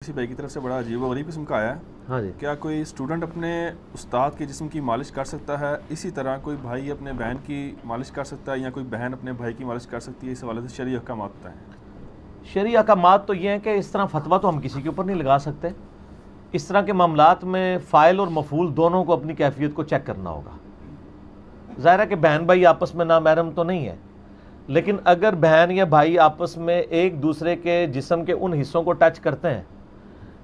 کسی بھائی کی طرف سے بڑا عجیب و غریب قسم کا آیا ہے. ہاں جی. کیا کوئی اسٹوڈنٹ اپنے استاد کے جسم کی مالش کر سکتا ہے؟ اسی طرح کوئی بھائی اپنے بہن کی مالش کر سکتا ہے یا کوئی بہن اپنے بھائی کی مالش کر سکتی ہے؟ اس حوالے سے شرعی احکامات ہوتا ہے. شرعی احکامات تو یہ ہیں کہ اس طرح فتویٰ تو ہم کسی کے اوپر نہیں لگا سکتے. اس طرح کے معاملات میں فاعل اور مفعول دونوں کو اپنی کیفیت کو چیک کرنا ہوگا. ظاہر ہے کہ بہن بھائی آپس میں نامحرم تو نہیں ہے، لیکن اگر بہن یا بھائی آپس میں ایک دوسرے کے جسم کے ان حصوں کو ٹچ کرتے ہیں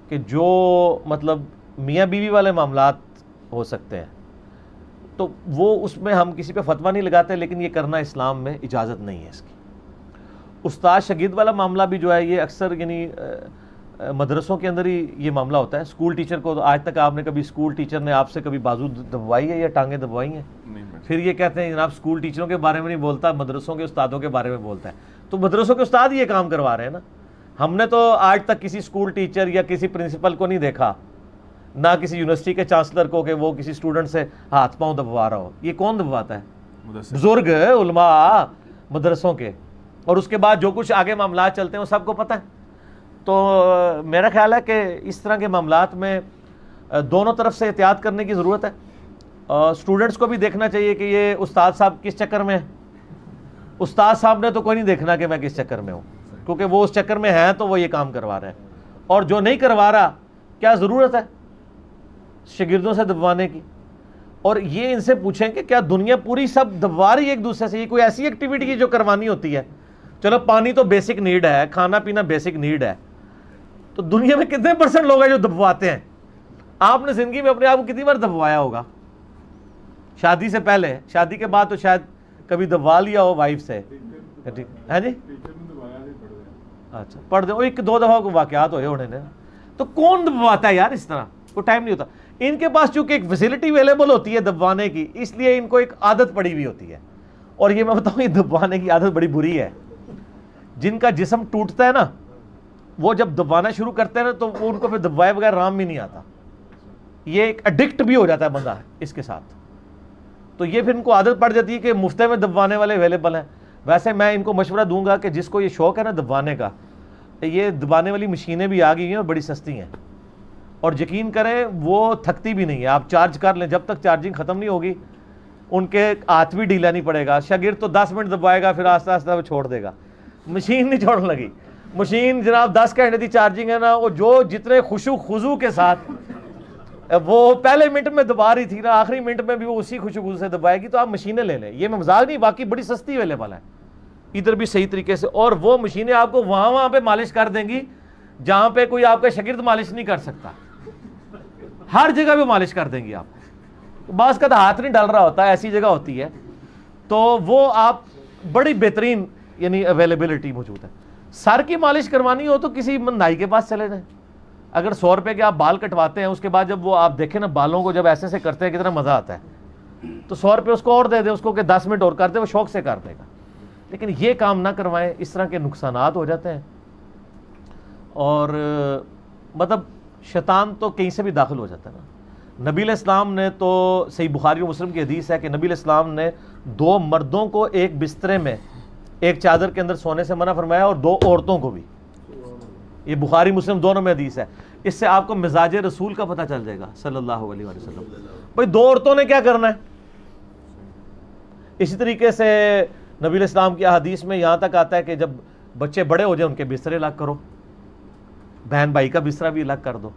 کہ جو مطلب میاں بیوی والے معاملات ہو سکتے ہیں، تو وہ اس میں ہم کسی پہ فتویٰ نہیں لگاتے، لیکن یہ کرنا اسلام میں اجازت نہیں ہے اس کی. استاد شاگرد والا معاملہ بھی جو ہے یہ اکثر یعنی مدرسوں کے اندر ہی یہ معاملہ ہوتا ہے. اسکول ٹیچر کو آج تک آپ نے کبھی اسکول ٹیچر نے آپ سے کبھی بازو دبوائی ہے یا ٹانگیں دبوائی ہیں؟ پھر یہ کہتے ہیں جناب اسکول ٹیچروں کے بارے میں نہیں بولتا، مدرسوں کے استادوں کے بارے میں بولتا ہے. تو مدرسوں کے استاد یہ کام کروا رہے ہیں نا. ہم نے تو آج تک کسی اسکول ٹیچر یا کسی پرنسپل کو نہیں دیکھا، نہ کسی یونیورسٹی کے چانسلر کو، کہ وہ کسی اسٹوڈنٹ سے ہاتھ پاؤں دبوا رہا ہو. یہ کون دبواتا ہے؟ بزرگ علماء مدرسوں کے. اور اس کے بعد جو کچھ آگے معاملات چلتے ہیں وہ سب کو پتہ ہے. تو میرا خیال ہے کہ اس طرح کے معاملات میں دونوں طرف سے احتیاط کرنے کی ضرورت ہے. اسٹوڈنٹس کو بھی دیکھنا چاہیے کہ یہ استاد صاحب کس چکر میں ہیں. استاد صاحب نے تو کوئی نہیں دیکھنا کہ میں کس چکر میں ہوں، کیونکہ وہ اس چکر میں ہیں تو وہ یہ کام کروا رہے ہیں. اور جو نہیں کروا رہا، کیا ضرورت ہے شاگردوں سے دبوانے کی؟ اور یہ ان سے پوچھیں کہ کیا دنیا پوری سب دبوا رہی ہے ایک دوسرے سے؟ یہ کوئی ایسی ایکٹیویٹی کی جو کروانی ہوتی ہے؟ چلو پانی تو بیسک نیڈ ہے، کھانا پینا بیسک نیڈ ہے، تو دنیا میں کتنے پرسنٹ لوگ ہیں جو دبواتے ہیں؟ آپ نے زندگی میں اپنے آپ کو کتنی بار دبوایا ہوگا؟ شادی سے پہلے، شادی کے بعد تو شاید کبھی دبوا لیا ہو وائف سے. ہے جی؟ اچھا پڑھ دیں، ایک دو دفعہ کو واقعات ہوئے ہونے نے. تو کون دبواتا ہے یار؟ اس طرح کوئی ٹائم نہیں ہوتا. ان کے پاس چونکہ ایک فیسلٹی اویلیبل ہوتی ہے دبوانے کی، اس لیے ان کو ایک عادت پڑی ہوئی ہوتی ہے. اور یہ میں بتاؤں، یہ دبوانے کی عادت بڑی بری ہے. جن کا جسم ٹوٹتا ہے نا، وہ جب دبوانا شروع کرتے ہیں نا تو وہ ان کو پھر دبوائے بغیر رام بھی نہیں آتا. یہ ایک ایڈکٹ بھی ہو جاتا ہے بندہ اس کے ساتھ. تو یہ پھر ان کو عادت پڑ جاتی ہے کہ مفتے میں دبوانے والے اویلیبل ہیں. ویسے میں ان کو مشورہ دوں گا کہ جس کو یہ شوق ہے نا دبوانے کا، یہ دبانے والی مشینیں بھی آ گئی ہیں اور بڑی سستی ہیں، اور یقین کریں وہ تھکتی بھی نہیں ہے. آپ چارج کر لیں، جب تک چارجنگ ختم نہیں ہوگی ان کے ہاتھ بھی ڈھیلا نہیں پڑے گا. شاگرد تو 10 منٹ دبوائے گا، پھر آہستہ آہستہ وہ چھوڑ دے گا. مشین نہیں چھوڑنے لگی. مشین جناب 10 گھنٹے کی چارجنگ ہے نا، وہ جو جتنے خشوع خضوع کے ساتھ وہ پہلے منٹ میں دبا رہی تھی نا، آخری منٹ میں بھی وہ اسی خشوع خضوع سے دبائے گی. تو آپ مشینیں لے لیں، یہ میں مزاق نہیں، باقی بڑی سستی اویلیبل ہے ادھر بھی صحیح طریقے سے. اور وہ مشینیں آپ کو وہاں پہ مالش کر دیں گی جہاں پہ کوئی آپ کا شاگرد مالش نہیں کر سکتا. ہر جگہ پہ مالش کر دیں گی آپ کو. بعض کا ہاتھ نہیں ڈال رہا ہوتا، ایسی جگہ ہوتی ہے، تو وہ آپ بڑی بہترین یعنی اویلیبلٹی موجود ہے. سر کی مالش کروانی ہو تو کسی نائی کے پاس چلے جائیں. اگر 100 روپے کے آپ بال کٹواتے ہیں، اس کے بعد جب وہ آپ دیکھیں نا بالوں کو جب ایسے سے کرتے ہیں کتنا مزہ آتا ہے، تو 100 روپے اس کو اور دے دیں، اس کو کہ 10 منٹ اور کر دے، وہ شوق سے کر دے گا. لیکن یہ کام نہ کروائیں، اس طرح کے نقصانات ہو جاتے ہیں. اور مطلب شیطان تو کہیں سے بھی داخل ہو جاتا ہے نا. نبی علیہ السلام نے تو، صحیح بخاری و مسلم کی حدیث ہے کہ نبی علیہ السلام نے 2 مردوں کو ایک بسترے میں ایک چادر کے اندر سونے سے منع فرمایا، اور 2 عورتوں کو بھی. یہ بخاری مسلم دونوں میں حدیث ہے. اس سے آپ کو مزاج رسول کا پتہ چل جائے گا صلی اللہ علیہ وسلم. بھئی 2 عورتوں نے کیا کرنا ہے؟ اسی طریقے سے نبی علیہ السلام کی حدیث میں یہاں تک آتا ہے کہ جب بچے بڑے ہو جائیں ان کے بسترے الگ کرو، بہن بھائی کا بسترا بھی الگ کر دو.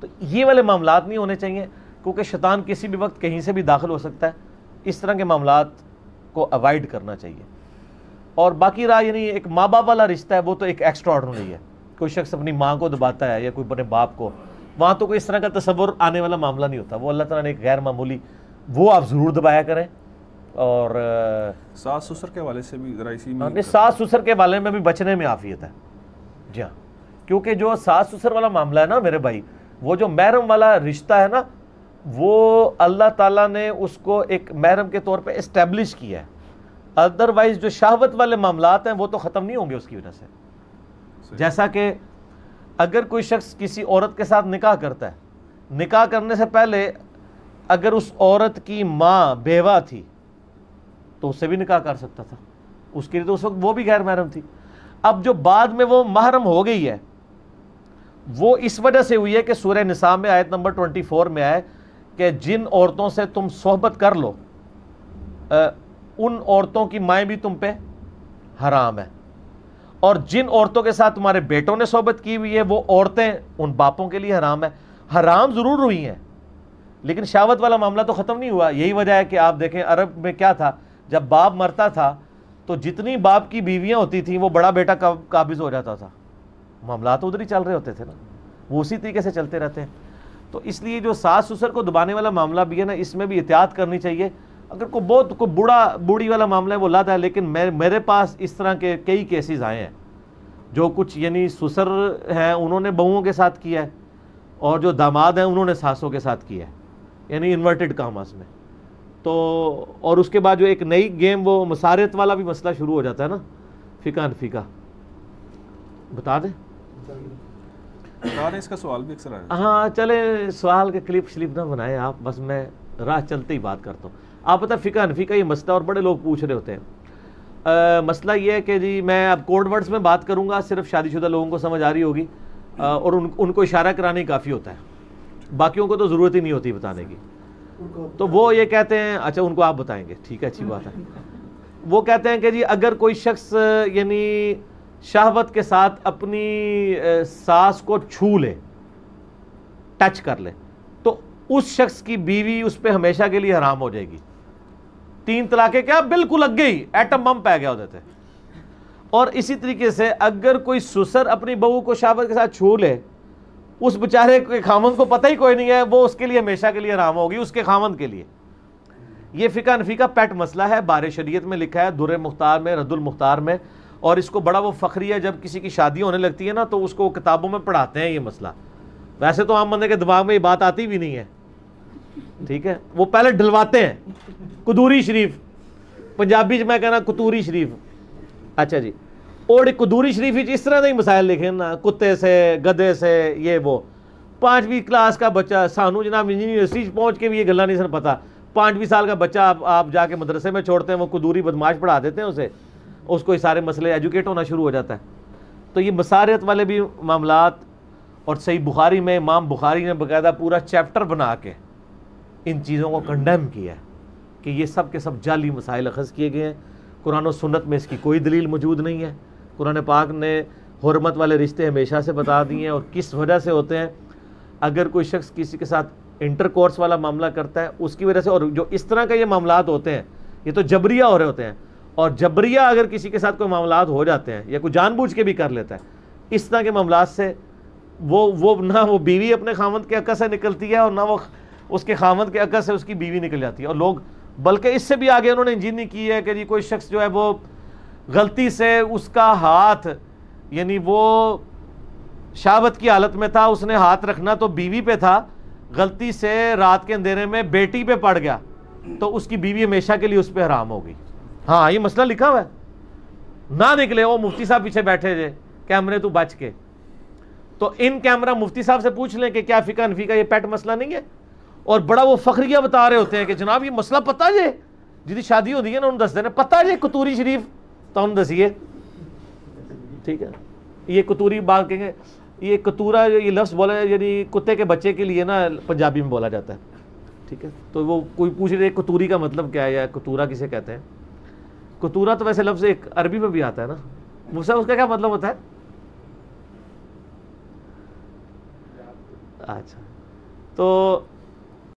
تو یہ والے معاملات نہیں ہونے چاہیے، کیونکہ شیطان کسی بھی وقت کہیں سے بھی داخل ہو سکتا ہے. اس طرح کے معاملات کو اوائڈ کرنا چاہیے. اور باقی رہا یعنی ایک ماں باپ والا رشتہ ہے، وہ تو ایک ایکسٹرا آرڈنری ہے. کوئی شخص اپنی ماں کو دباتا ہے یا کوئی اپنے باپ کو، وہاں تو کوئی اس طرح کا تصور آنے والا معاملہ نہیں ہوتا. وہ اللہ تعالیٰ نے ایک غیر معمولی، وہ آپ ضرور دبایا کریں. اور ساس سسر کے حوالے سے بھی ذرا اسی میں، ساس سسر کے بارے میں بھی بچنے میں عافیت ہے. جی ہاں، کیونکہ جو ساس سسر والا معاملہ ہے نا میرے بھائی، وہ جو محرم والا رشتہ ہے نا، وہ اللہ تعالیٰ نے اس کو ایک محرم کے طور پہ اسٹیبلش کیا ہے. ادروائز جو شہوت والے معاملات ہیں وہ تو ختم نہیں ہوں گے اس کی وجہ سے. جیسا کہ اگر کوئی شخص کسی عورت کے ساتھ نکاح کرتا ہے، نکاح کرنے سے پہلے اگر اس عورت کی ماں بیوہ تھی تو اس سے بھی نکاح کر سکتا تھا. اس کے لیے تو اس وقت وہ بھی غیر محرم تھی. اب جو بعد میں وہ محرم ہو گئی ہے وہ اس وجہ سے ہوئی ہے کہ سورہ نساء میں آیت نمبر 24 میں آئے کہ جن عورتوں سے تم صحبت کر لو ان عورتوں کی مائیں بھی تم پہ حرام ہے، اور جن عورتوں کے ساتھ تمہارے بیٹوں نے صحبت کی ہوئی ہے وہ عورتیں ان باپوں کے لیے حرام ہے۔ حرام ضرور ہوئی ہیں لیکن شہوت والا معاملہ تو ختم نہیں ہوا۔ یہی وجہ ہے کہ آپ دیکھیں عرب میں کیا تھا، جب باپ مرتا تھا تو جتنی باپ کی بیویاں ہوتی تھیں وہ بڑا بیٹا قابض ہو جاتا تھا، معاملات ادھر ہی چل رہے ہوتے تھے نا، وہ اسی طریقے سے چلتے رہتے ہیں۔ تو اس لیے جو ساس سسر کو دبانے والا معاملہ بھی ہے نا، اس میں بھی احتیاط کرنی چاہیے۔ اگر کوئی بوڑھی والا معاملہ ہے وہ لادا ہے، لیکن میرے پاس اس طرح کے کئی کیسز آئے ہیں جو کچھ یعنی سسر ہیں انہوں نے بہوؤں کے ساتھ کیا ہے، اور جو داماد ہیں انہوں نے ساسوں کے ساتھ کیا ہے، یعنی انورٹڈ کاماز میں۔ تو اور اس کے بعد جو ایک نئی گیم وہ مسارت والا بھی مسئلہ شروع ہو جاتا ہے نا، فقہ حنفی کا، بتا دیں؟ اس کا سوال بھی اکثر آیا۔ ہاں چلے سوال کے کلپ شلپ نہ بنائیں آپ، بس میں راہ چلتے ہی بات کرتا ہوں۔ آپ پتہ فقہ حنفی کا یہ مسئلہ اور بڑے لوگ پوچھ رہے ہوتے ہیں۔ مسئلہ یہ ہے کہ جی میں اب کوڈ ورڈز میں بات کروں گا، صرف شادی شدہ لوگوں کو سمجھ آ رہی ہوگی، اور ان کو اشارہ کرانے ہی کافی ہوتا ہے، باقیوں کو تو ضرورت ہی نہیں ہوتی بتانے کی۔ تو وہ یہ کہتے ہیں، اچھا ان کو آپ بتائیں گے، ٹھیک ہے اچھی بات ہے۔ وہ کہتے ہیں کہ جی اگر کوئی شخص یعنی شہوت کے ساتھ اپنی ساس کو چھو لے، ٹچ کر لے، تو اس شخص کی بیوی اس پہ ہمیشہ کے لیے حرام ہو جائے گی۔ 3 طلاقیں کیا بالکل اگے ہی ایٹم بم پہ گیا ہوتے تھے۔ اور اسی طریقے سے اگر کوئی سسر اپنی بہو کو شہوت کے ساتھ چھو لے، اس بیچارے کے خامند کو پتہ ہی کوئی نہیں ہے، وہ اس کے لیے ہمیشہ کے لیے حرام ہوگی، اس کے خامند کے لیے۔ یہ فقہ حنفی کا پیٹ مسئلہ ہے، بار شریعت میں لکھا ہے، در مختار میں، رد المختار میں، اور اس کو بڑا وہ فخری ہے جب کسی کی شادی ہونے لگتی ہے نا تو اس کو کتابوں میں پڑھاتے ہیں یہ مسئلہ۔ ویسے تو عام بندے کے دماغ میں یہ بات آتی بھی نہیں ہے، ٹھیک ہے، وہ پہلے ڈلواتے ہیں۔ قدوری شریف، پنجابی میں کہنا قطوری شریف، اچھا جی، اور قدوری شریف اس طرح نہیں مسائل لکھے نا، کتے سے، گدے سے، یہ وہ۔ 5ویں کلاس کا بچہ، سانو جناب یونیورسٹی پہنچ کے بھی یہ گلا نہیں سن پتا، 5ویں سال کا بچہ آپ جا کے مدرسے میں چھوڑتے ہیں، وہ قدوری بدماش پڑھا دیتے ہیں اسے، اس کو یہ سارے مسئلے ایجوکیٹ ہونا شروع ہو جاتا ہے۔ تو یہ مسارت والے بھی معاملات، اور صحیح بخاری میں امام بخاری نے باقاعدہ پورا چیپٹر بنا کے ان چیزوں کو کنڈیم کیا ہے کہ یہ سب کے سب جعلی مسائل اخذ کیے گئے ہیں۔ قرآن و سنت میں اس کی کوئی دلیل موجود نہیں ہے۔ قرآن پاک نے حرمت والے رشتے ہمیشہ سے بتا دیے ہیں اور کس وجہ سے ہوتے ہیں۔ اگر کوئی شخص کسی کے ساتھ انٹر کورس والا معاملہ کرتا ہے اس کی وجہ سے، اور جو اس طرح کا یہ معاملات ہوتے ہیں یہ تو جبریہ ہو رہے ہوتے ہیں، اور جبریہ اگر کسی کے ساتھ کوئی معاملات ہو جاتے ہیں یا کوئی جان بوجھ کے بھی کر لیتا ہے اس طرح کے معاملات سے، وہ نہ وہ بیوی اپنے خامند کے عقد سے نکلتی ہے اور نہ وہ اس کے خامند کے عقد سے اس کی بیوی نکل جاتی ہے۔ اور لوگ بلکہ اس سے بھی آگے انہوں نے انجینئرنگ کی ہے کہ جی کوئی شخص جو ہے وہ غلطی سے اس کا ہاتھ، یعنی وہ شہوت کی حالت میں تھا، اس نے ہاتھ رکھنا تو بیوی پہ تھا، غلطی سے رات کے اندھیرے میں بیٹی پہ پڑ گیا تو اس کی بیوی ہمیشہ کے لیے اس پہ حرام ہوگی۔ ہاں یہ مسئلہ لکھا ہوا ہے، نہ نکلے وہ مفتی صاحب پیچھے بیٹھے تھے کیمرے تو بچ کے، تو ان کیمرہ مفتی صاحب سے پوچھ لیں کہ کیا فقہ حنفی کا یہ پیٹ مسئلہ نہیں ہے، اور بڑا وہ فخریہ بتا رہے ہوتے ہیں کہ جناب یہ مسئلہ پتہ جے جی شادی ہوتی ہے نا انہوں دس دینا پتہ جے قطوری شریف تو انہوں دسیے، ٹھیک ہے۔ یہ قطوری بات کہیں گے، یہ قطورہ یہ لفظ بولا ہے یعنی کتے کے بچے کے لیے نا پنجابی میں بولا جاتا ہے، ٹھیک ہے۔ تو وہ کوئی پوچھ رہے قطوری کا مطلب کیا ہے یا قطورہ کسے کہتے ہیں؟ قطورہ تو ویسے لفظ ایک عربی میں بھی آتا ہے نا، اس کا کیا مطلب ہوتا ہے؟ اچھا، تو